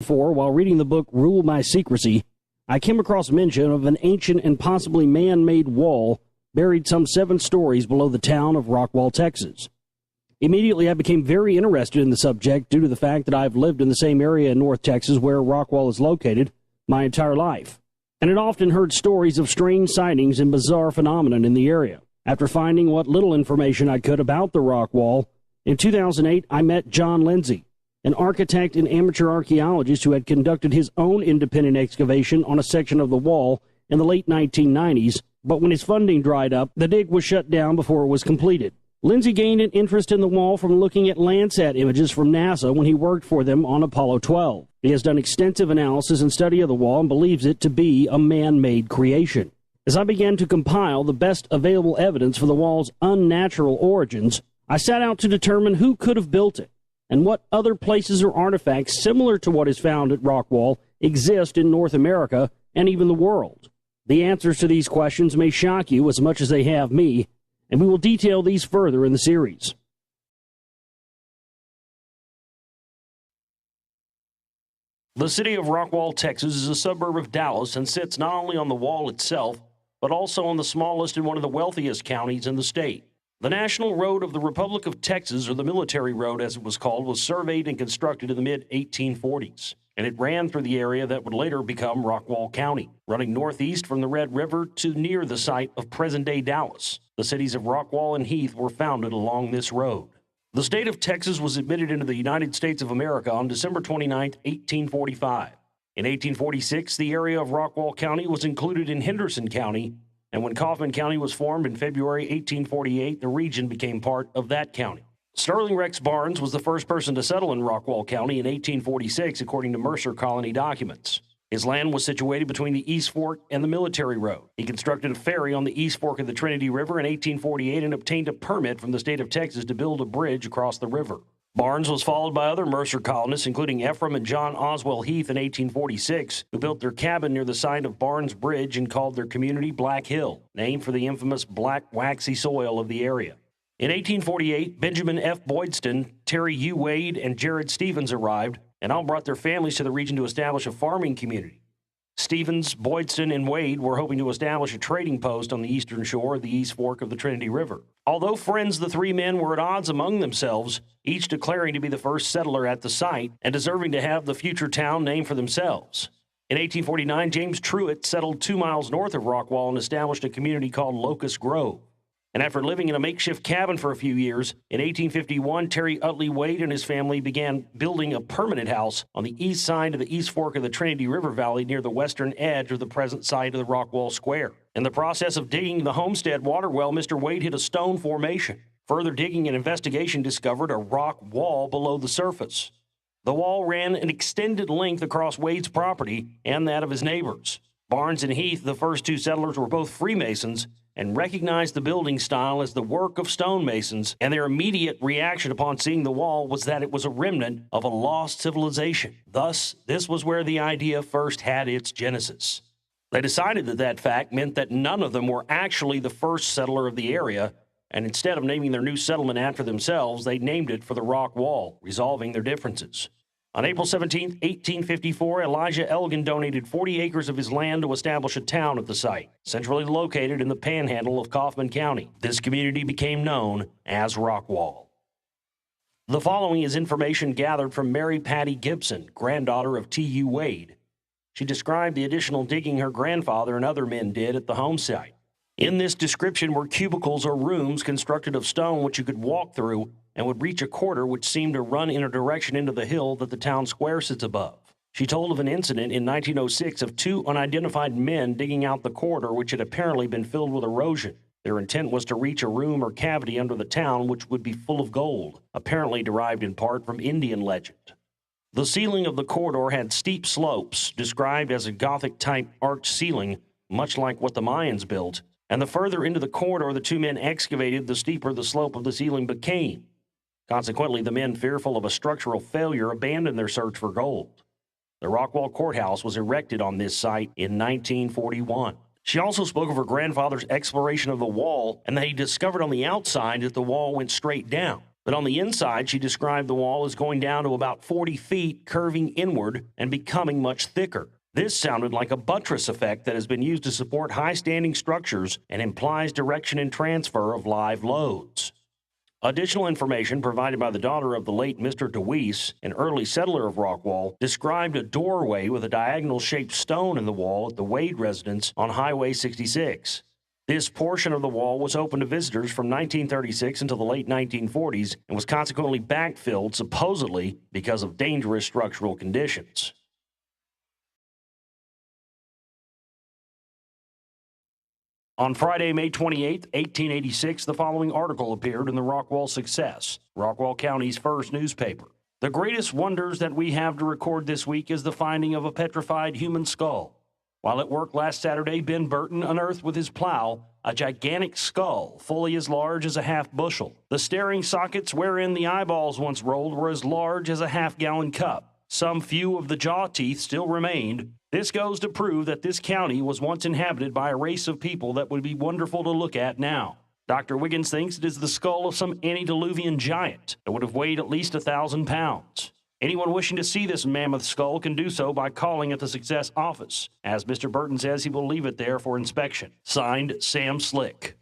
While reading the book Rule by Secrecy, I came across mention of an ancient and possibly man-made wall buried some 7 stories below the town of Rockwall, Texas. Immediately, I became very interested in the subject due to the fact that I've lived in the same area in North Texas where Rockwall is located my entire life, and had often heard stories of strange sightings and bizarre phenomena in the area. After finding what little information I could about the Rockwall, in 2008, I met John Lindsay, an architect and amateur archaeologist who had conducted his own independent excavation on a section of the wall in the late 1990s, but when his funding dried up, the dig was shut down before it was completed. Lindsay gained an interest in the wall from looking at Landsat images from NASA when he worked for them on Apollo 12. He has done extensive analysis and study of the wall and believes it to be a man-made creation. As I began to compile the best available evidence for the wall's unnatural origins, I set out to determine who could have built it and what other places or artifacts similar to what is found at Rockwall exist in North America and even the world. The answers to these questions may shock you as much as they have me, and we will detail these further in the series. The city of Rockwall, Texas is a suburb of Dallas and sits not only on the wall itself, but also on the smallest and one of the wealthiest counties in the state. The National Road of the Republic of Texas, or the Military Road as it was called, was surveyed and constructed in the mid-1840s, and it ran through the area that would later become Rockwall County, running northeast from the Red River to near the site of present-day Dallas. The cities of Rockwall and Heath were founded along this road. The state of Texas was admitted into the United States of America on December 29, 1845. In 1846, the area of Rockwall County was included in Henderson County, and when Kaufman County was formed in February 1848, the region became part of that county. Sterling Rex Barnes was the first person to settle in Rockwall County in 1846, according to Mercer Colony documents. His land was situated between the East Fork and the Military Road. He constructed a ferry on the East Fork of the Trinity River in 1848 and obtained a permit from the state of Texas to build a bridge across the river. Barnes was followed by other Mercer colonists, including Ephraim and John Oswell Heath in 1846, who built their cabin near the site of Barnes Bridge and called their community Black Hill, named for the infamous black waxy soil of the area. In 1848, Benjamin F. Boydston, Terry U. Wade, and Jared Stevens arrived, and all brought their families to the region to establish a farming community. Stevens, Boydston, and Wade were hoping to establish a trading post on the eastern shore of the East Fork of the Trinity River. Although friends, the 3 men were at odds among themselves, each declaring to be the first settler at the site and deserving to have the future town named for themselves. In 1849, James Truitt settled 2 miles north of Rockwall and established a community called Locust Grove. And after living in a makeshift cabin for a few years, in 1851, Terry Utley Wade and his family began building a permanent house on the east side of the East Fork of the Trinity River Valley near the western edge of the present site of the Rockwall Square. In the process of digging the homestead water well, Mr. Wade hit a stone formation. Further digging and investigation discovered a rock wall below the surface. The wall ran an extended length across Wade's property and that of his neighbors. Barnes and Heath, the first 2 settlers, were both Freemasons and recognized the building style as the work of stonemasons, and their immediate reaction upon seeing the wall was that it was a remnant of a lost civilization. Thus, this was where the idea first had its genesis. They decided that fact meant that none of them were actually the first settler of the area, and instead of naming their new settlement after themselves, they named it for the rock wall, resolving their differences. On April 17, 1854, Elijah Elgin donated 40 acres of his land to establish a town at the site, centrally located in the panhandle of Kaufman County. This community became known as Rockwall. The following is information gathered from Mary Patty Gibson, granddaughter of T.U. Wade. She described the additional digging her grandfather and other men did at the home site. In this description were cubicles or rooms constructed of stone which you could walk through and would reach a corridor which seemed to run in a direction into the hill that the town square sits above. She told of an incident in 1906 of 2 unidentified men digging out the corridor which had apparently been filled with erosion. Their intent was to reach a room or cavity under the town which would be full of gold, apparently derived in part from Indian legend. The ceiling of the corridor had steep slopes, described as a Gothic-type arched ceiling, much like what the Mayans built, and the further into the corridor the 2 men excavated, the steeper the slope of the ceiling became. Consequently, the men, fearful of a structural failure, abandoned their search for gold. The Rockwall Courthouse was erected on this site in 1941. She also spoke of her grandfather's exploration of the wall and that he discovered on the outside that the wall went straight down. But on the inside, she described the wall as going down to about 40 feet, curving inward and becoming much thicker. This sounded like a buttress effect that has been used to support high-standing structures and implies direction and transfer of live loads. Additional information provided by the daughter of the late Mr. DeWeese, an early settler of Rockwall, described a doorway with a diagonal-shaped stone in the wall at the Wade residence on Highway 66. This portion of the wall was open to visitors from 1936 until the late 1940s and was consequently backfilled, supposedly because of dangerous structural conditions. On Friday, May 28, 1886, the following article appeared in the Rockwall Success, Rockwall County's first newspaper. The greatest wonders that we have to record this week is the finding of a petrified human skull. While at work last Saturday, Ben Burton unearthed with his plow a gigantic skull, fully as large as a half bushel. The staring sockets wherein the eyeballs once rolled were as large as a half-gallon cup. Some few of the jaw teeth still remained. This goes to prove that this county was once inhabited by a race of people that would be wonderful to look at now. Dr. Wiggins thinks it is the skull of some antediluvian giant that would have weighed at least 1,000 pounds. Anyone wishing to see this mammoth skull can do so by calling at the Success office. As Mr. Burton says, he will leave it there for inspection. Signed, Sam Slick.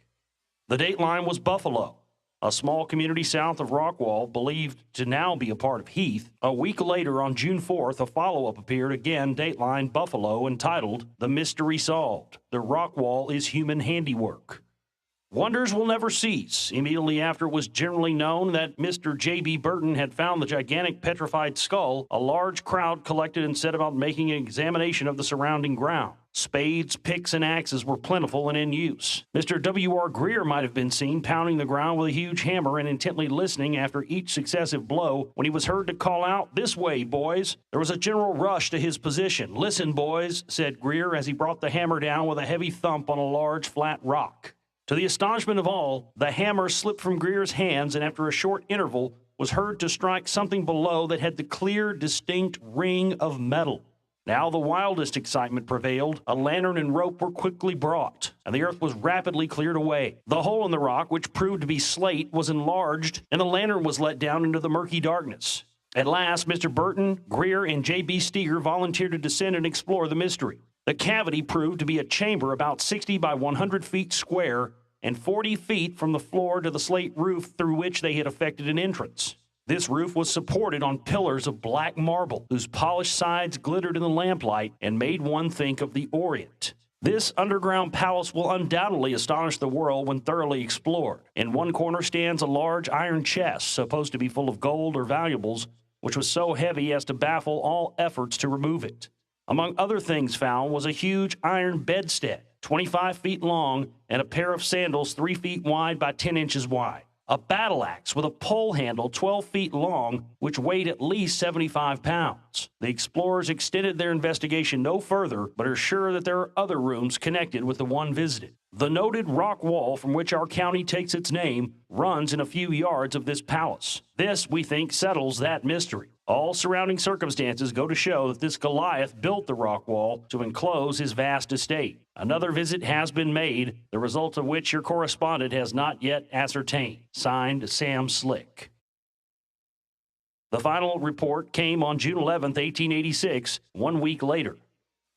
The dateline was Buffalo, a small community south of Rockwall, believed to now be a part of Heath. A week later, on June 4th, a follow-up appeared again, dateline Buffalo, entitled The Mystery Solved. The Rockwall is Human Handiwork. Wonders will never cease. Immediately after it was generally known that Mr. J.B. Burton had found the gigantic petrified skull, a large crowd collected and set about making an examination of the surrounding ground. Spades, picks, and axes were plentiful and in use. Mr. W.R. Greer might have been seen pounding the ground with a huge hammer and intently listening after each successive blow when he was heard to call out, "This way, boys." There was a general rush to his position. "Listen, boys," said Greer as he brought the hammer down with a heavy thump on a large flat rock. To the astonishment of all, the hammer slipped from Greer's hands and after a short interval was heard to strike something below that had the clear, distinct ring of metal. Now the wildest excitement prevailed. A lantern and rope were quickly brought, and the earth was rapidly cleared away. The hole in the rock, which proved to be slate, was enlarged, and the lantern was let down into the murky darkness. At last, Mr. Burton, Greer, and J.B. Steger volunteered to descend and explore the mystery. The cavity proved to be a chamber about 60 by 100 feet square and 40 feet from the floor to the slate roof through which they had effected an entrance. This roof was supported on pillars of black marble, whose polished sides glittered in the lamplight and made one think of the Orient. This underground palace will undoubtedly astonish the world when thoroughly explored. In one corner stands a large iron chest, supposed to be full of gold or valuables, which was so heavy as to baffle all efforts to remove it. Among other things found was a huge iron bedstead, 25 feet long, and a pair of sandals 3 feet wide by 10 inches wide. A battle axe with a pole handle 12 feet long, which weighed at least 75 pounds. The explorers extended their investigation no further, but are sure that there are other rooms connected with the one visited. The noted rock wall from which our county takes its name runs in a few yards of this palace. This, we think, settles that mystery. All surrounding circumstances go to show that this Goliath built the rock wall to enclose his vast estate. Another visit has been made, the result of which your correspondent has not yet ascertained. Signed, Sam Slick. The final report came on June 11, 1886, 1 week later.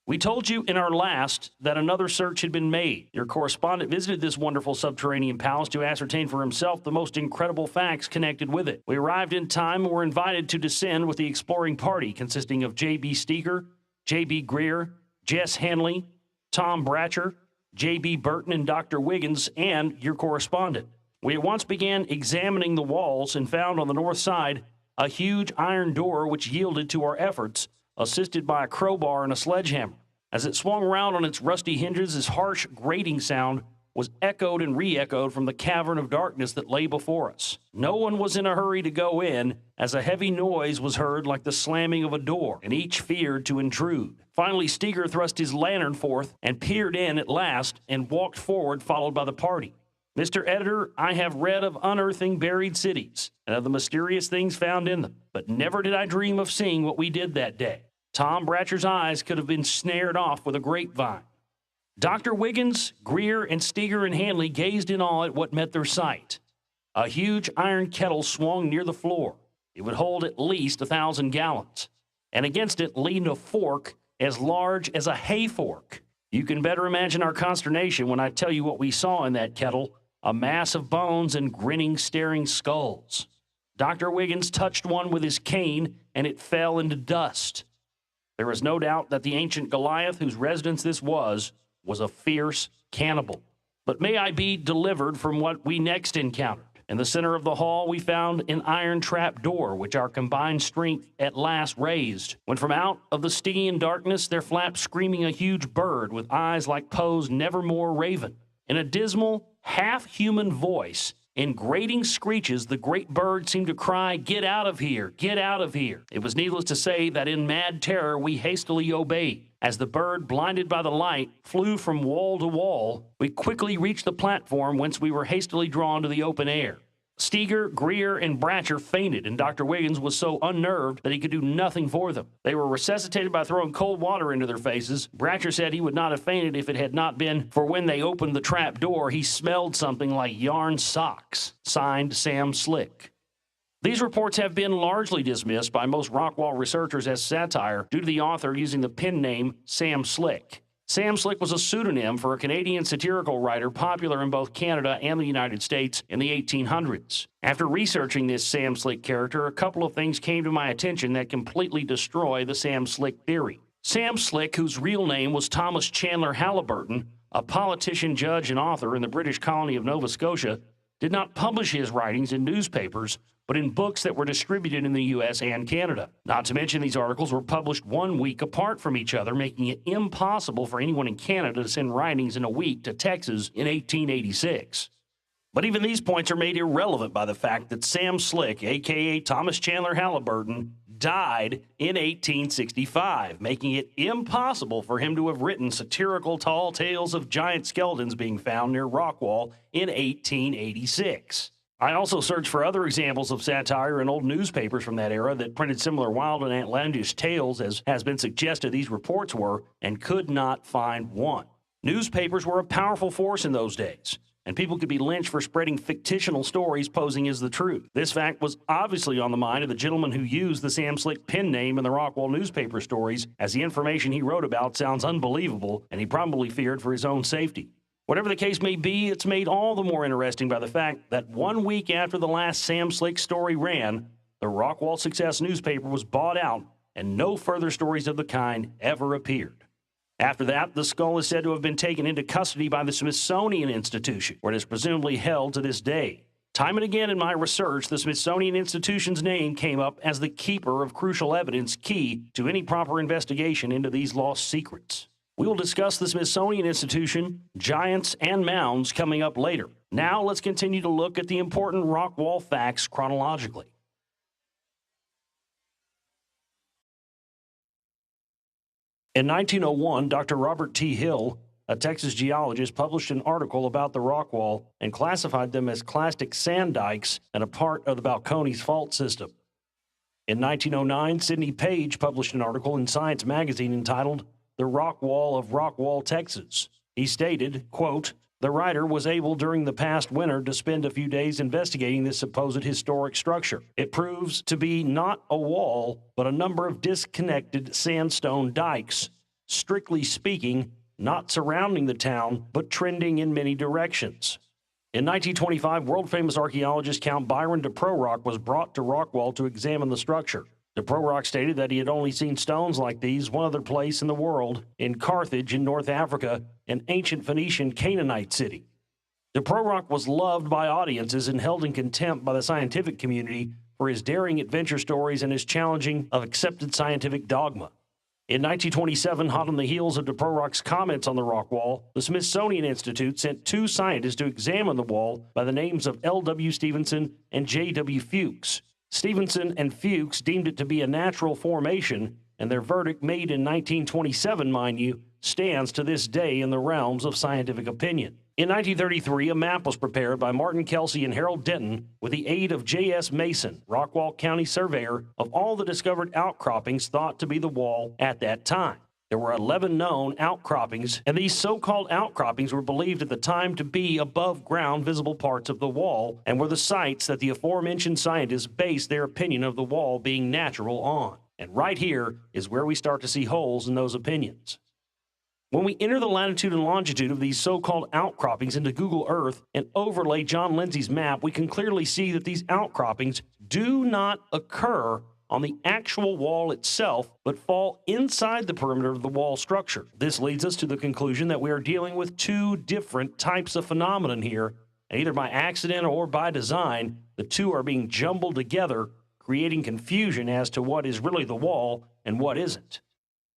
We told you in our last that another search had been made. Your correspondent visited this wonderful subterranean palace to ascertain for himself the most incredible facts connected with it. We arrived in time and were invited to descend with the exploring party consisting of J.B. Steger, J.B. Greer, Jess Henley, Tom Bratcher, J.B. Burton, and Dr. Wiggins, and your correspondent. We at once began examining the walls and found on the north side a huge iron door which yielded to our efforts, assisted by a crowbar and a sledgehammer. As it swung around on its rusty hinges, its harsh grating sound was echoed and re-echoed from the cavern of darkness that lay before us. No one was in a hurry to go in, as a heavy noise was heard like the slamming of a door, and each feared to intrude. Finally, Steger thrust his lantern forth and peered in at last and walked forward, followed by the party. Mr. Editor, I have read of unearthing buried cities and of the mysterious things found in them, but never did I dream of seeing what we did that day. Tom Bratcher's eyes could have been snared off with a grapevine. Dr. Wiggins, Greer, and Steger and Hanley gazed in awe at what met their sight. A huge iron kettle swung near the floor. It would hold at least 1,000 gallons. And against it leaned a fork as large as a hay fork. You can better imagine our consternation when I tell you what we saw in that kettle: a mass of bones and grinning, staring skulls. Dr. Wiggins touched one with his cane, and it fell into dust. There is no doubt that the ancient Goliath, whose residence this was a fierce cannibal. But may I be delivered from what we next encountered. In the center of the hall, we found an iron trap door, which our combined strength at last raised, when from out of the Stygian darkness there flapped screaming a huge bird with eyes like Poe's Nevermore Raven. In a dismal, half-human voice, in grating screeches, the great bird seemed to cry, "Get out of here! Get out of here!" It was needless to say that in mad terror we hastily obeyed. As the bird, blinded by the light, flew from wall to wall, we quickly reached the platform, whence we were hastily drawn to the open air. Steger, Greer, and Bratcher fainted, and Dr. Wiggins was so unnerved that he could do nothing for them. They were resuscitated by throwing cold water into their faces. Bratcher said he would not have fainted if it had not been for when they opened the trap door, he smelled something like yarn socks. Signed, Sam Slick. These reports have been largely dismissed by most Rockwall researchers as satire due to the author using the pen name Sam Slick. Sam Slick was a pseudonym for a Canadian satirical writer popular in both Canada and the United States in the 1800s. After researching this Sam Slick character, a couple of things came to my attention that completely destroy the Sam Slick theory. Sam Slick, whose real name was Thomas Chandler Halliburton, a politician, judge, and author in the British colony of Nova Scotia, did not publish his writings in newspapers, but in books that were distributed in the U.S. and Canada. Not to mention, these articles were published 1 week apart from each other, making it impossible for anyone in Canada to send writings in a week to Texas in 1886. But even these points are made irrelevant by the fact that Sam Slick, a.k.a. Thomas Chandler Halliburton, died in 1865, making it impossible for him to have written satirical tall tales of giant skeletons being found near Rockwall in 1886. I also searched for other examples of satire in old newspapers from that era that printed similar wild and outlandish tales as has been suggested these reports were, and could not find one. Newspapers were a powerful force in those days, and people could be lynched for spreading fictional stories posing as the truth. This fact was obviously on the mind of the gentleman who used the Sam Slick pen name in the Rockwall newspaper stories, as the information he wrote about sounds unbelievable, and he probably feared for his own safety. Whatever the case may be, it's made all the more interesting by the fact that 1 week after the last Sam Slick story ran, the Rockwall Success newspaper was bought out, and no further stories of the kind ever appeared. After that, the skull is said to have been taken into custody by the Smithsonian Institution, where it is presumably held to this day. Time and again in my research, the Smithsonian Institution's name came up as the keeper of crucial evidence key to any proper investigation into these lost secrets. We will discuss the Smithsonian Institution, giants, and mounds coming up later. Now let's continue to look at the important Rockwall facts chronologically. In 1901, Dr. Robert T. Hill, a Texas geologist, published an article about the Rockwall and classified them as clastic sand dikes and a part of the Balcones fault system. In 1909, Sidney Page published an article in Science magazine entitled "The Rockwall of Rockwall, Texas." He stated, quote, "The writer was able during the past winter to spend a few days investigating this supposed historic structure. It proves to be not a wall, but a number of disconnected sandstone dikes, strictly speaking, not surrounding the town, but trending in many directions." In 1925, world-famous archaeologist Count Byron de Prorock was brought to Rockwall to examine the structure. De Prorock stated that he had only seen stones like these one other place in the world, in Carthage in North Africa, an ancient Phoenician Canaanite city. De Prorock was loved by audiences and held in contempt by the scientific community for his daring adventure stories and his challenging of accepted scientific dogma. In 1927, hot on the heels of de Prorock's comments on the rock wall, the Smithsonian Institute sent 2 scientists to examine the wall by the names of L.W. Stevenson and J.W. Fuchs. Stevenson and Fuchs deemed it to be a natural formation, and their verdict, made in 1927, mind you, stands to this day in the realms of scientific opinion. In 1933, a map was prepared by Martin Kelsey and Harold Denton with the aid of J.S. Mason, Rockwall County surveyor, of all the discovered outcroppings thought to be the wall at that time. There were 11 known outcroppings, and these so-called outcroppings were believed at the time to be above-ground visible parts of the wall and were the sites that the aforementioned scientists based their opinion of the wall being natural on. And right here is where we start to see holes in those opinions. When we enter the latitude and longitude of these so-called outcroppings into Google Earth and overlay John Lindsay's map, we can clearly see that these outcroppings do not occur on the actual wall itself, but fall inside the perimeter of the wall structure. This leads us to the conclusion that we are dealing with two different types of phenomenon here, and either by accident or by design, the two are being jumbled together, creating confusion as to what is really the wall and what isn't.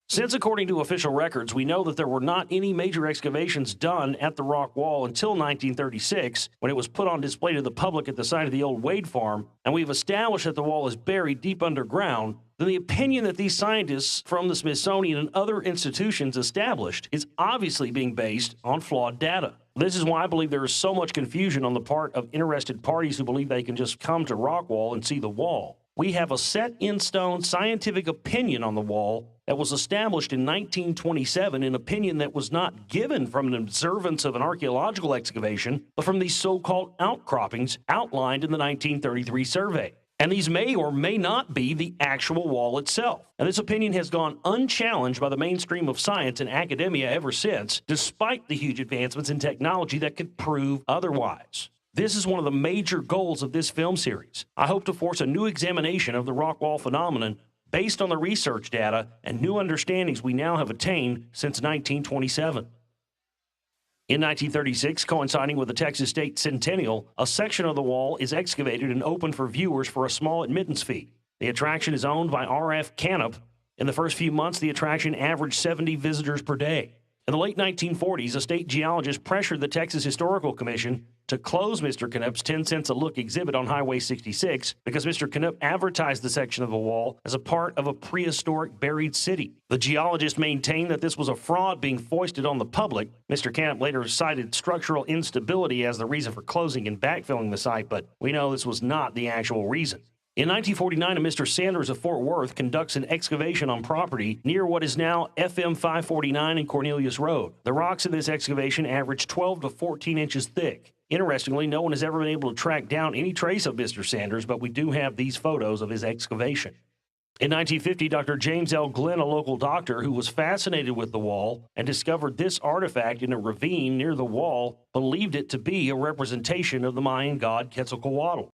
Since, according to official records, we know that there were not any major excavations done at the rock wall until 1936, when it was put on display to the public at the site of the old Wade farm, and we've established that the wall is buried deep underground, then the opinion that these scientists from the Smithsonian and other institutions established is obviously being based on flawed data. This is why I believe there is so much confusion on the part of interested parties who believe they can just come to Rockwall and see the wall. We have a set-in-stone scientific opinion on the wall that was established in 1927, an opinion that was not given from an observance of an archaeological excavation, but from these so-called outcroppings outlined in the 1933 survey. And these may or may not be the actual wall itself. And this opinion has gone unchallenged by the mainstream of science and academia ever since, despite the huge advancements in technology that could prove otherwise. This is one of the major goals of this film series. I hope to force a new examination of the rock wall phenomenon based on the research data and new understandings we now have attained since 1927. In 1936, coinciding with the Texas State Centennial, a section of the wall is excavated and opened for viewers for a small admittance fee. The attraction is owned by R.F. Canup. In the first few months, the attraction averaged 70 visitors per day. In the late 1940s, a state geologist pressured the Texas Historical Commission to close Mr. Canup's 10 cents a look exhibit on Highway 66 because Mr. Canup advertised the section of the wall as a part of a prehistoric buried city. The geologist maintained that this was a fraud being foisted on the public. Mr. Canup later cited structural instability as the reason for closing and backfilling the site, but we know this was not the actual reason. In 1949, a Mr. Sanders of Fort Worth conducts an excavation on property near what is now FM 549 and Cornelius Road. The rocks in this excavation average 12 to 14 inches thick. Interestingly, no one has ever been able to track down any trace of Mr. Sanders, but we do have these photos of his excavation. In 1950, Dr. James L. Glenn, a local doctor who was fascinated with the wall and discovered this artifact in a ravine near the wall, believed it to be a representation of the Mayan god Quetzalcoatl.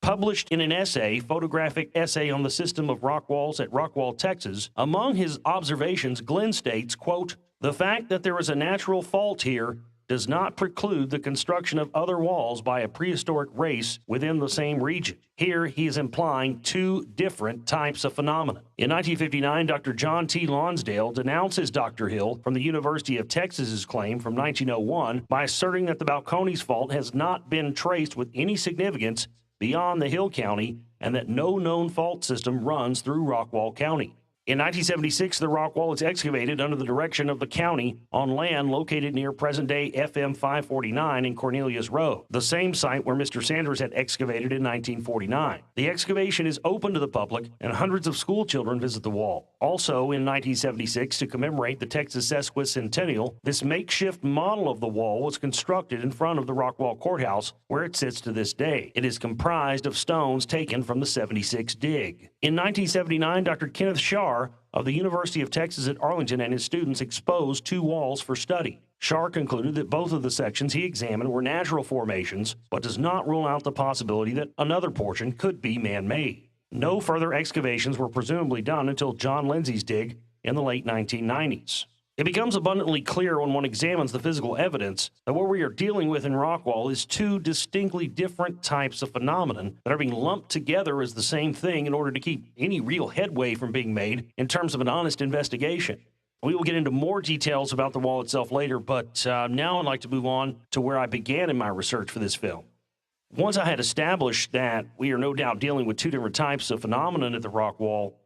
Published in an essay, photographic essay on the system of rock walls at Rockwall, Texas, among his observations, Glenn states, quote, "The fact that there is a natural fault here does not preclude the construction of other walls by a prehistoric race within the same region." Here he is implying two different types of phenomena. In 1959, Dr. John T. Lonsdale denounces Dr. Hill from the University of Texas's claim from 1901 by asserting that the Balcones fault has not been traced with any significance beyond the Hill County, and that no known fault system runs through Rockwall County. In 1976, the rock wall is excavated under the direction of the county on land located near present-day FM 549 and Cornelius Road, the same site where Mr. Sanders had excavated in 1949. The excavation is open to the public, and hundreds of school children visit the wall. Also, in 1976, to commemorate the Texas Sesquicentennial, this makeshift model of the wall was constructed in front of the Rockwall Courthouse, where it sits to this day. It is comprised of stones taken from the 76 dig. In 1979, Dr. Kenneth Shar of the University of Texas at Arlington and his students exposed two walls for study. Shar concluded that both of the sections he examined were natural formations, but does not rule out the possibility that another portion could be man-made. No further excavations were presumably done until John Lindsay's dig in the late 1990s. It becomes abundantly clear when one examines the physical evidence that what we are dealing with in Rockwall is two distinctly different types of phenomenon that are being lumped together as the same thing in order to keep any real headway from being made in terms of an honest investigation. We will get into more details about the wall itself later, but now I'd like to move on to where I began in my research for this film. Once I had established that we are no doubt dealing with two different types of phenomenon at the rock wall,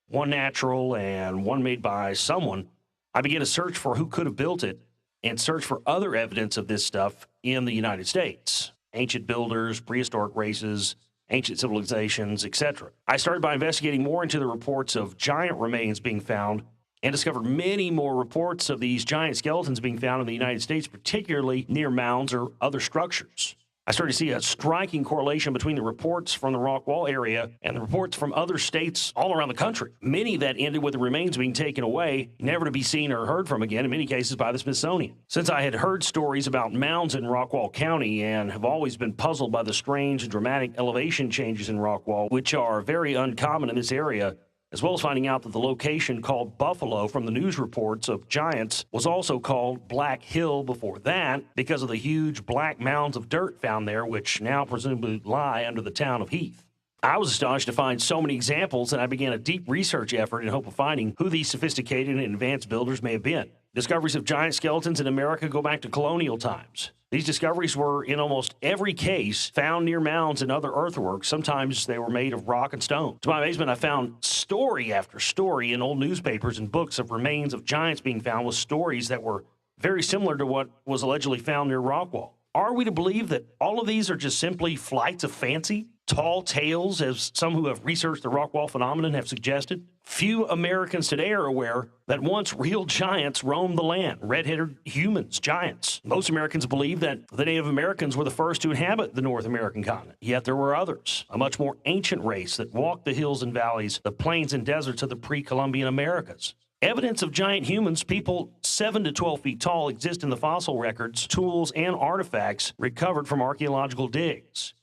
one natural and one made by someone, I began to search for who could have built it and search for other evidence of this stuff in the United States. Ancient builders, prehistoric races, ancient civilizations, etc. I started by investigating more into the reports of giant remains being found and discovered many more reports of these giant skeletons being found in the United States, particularly near mounds or other structures. I started to see a striking correlation between the reports from the Rockwall area and the reports from other states all around the country, many that ended with the remains being taken away, never to be seen or heard from again, in many cases by the Smithsonian. Since I had heard stories about mounds in Rockwall County and have always been puzzled by the strange and dramatic elevation changes in Rockwall, which are very uncommon in this area, as well as finding out that the location called Buffalo from the news reports of giants was also called Black Hill before that because of the huge black mounds of dirt found there, which now presumably lie under the town of Heath. I was astonished to find so many examples, and I began a deep research effort in hope of finding who these sophisticated and advanced builders may have been. Discoveries of giant skeletons in America go back to colonial times. These discoveries were, in almost every case, found near mounds and other earthworks. Sometimes they were made of rock and stone. To my amazement, I found story after story in old newspapers and books of remains of giants being found with stories that were very similar to what was allegedly found near Rockwall. Are we to believe that all of these are just simply flights of fancy? Tall tales, as some who have researched the Rockwall phenomenon have suggested? Few Americans today are aware that once real giants roamed the land, red-headed humans, giants. Most Americans believe that the Native Americans were the first to inhabit the North American continent. Yet there were others, a much more ancient race that walked the hills and valleys, the plains and deserts of the pre-Columbian Americas. Evidence of giant humans, people 7 to 12 feet tall, exist in the fossil records, tools, and artifacts recovered from archaeological digs.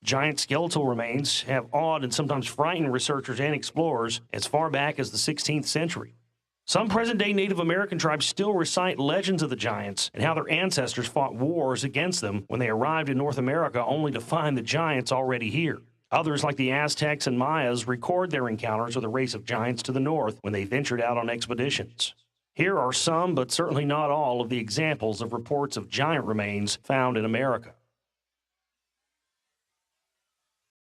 Giant skeletal remains have awed and sometimes frightened researchers and explorers as far back as the 16th century. Some present-day Native American tribes still recite legends of the giants and how their ancestors fought wars against them when they arrived in North America only to find the giants already here. Others, like the Aztecs and Mayas, record their encounters with a race of giants to the north when they ventured out on expeditions. Here are some, but certainly not all, of the examples of reports of giant remains found in America.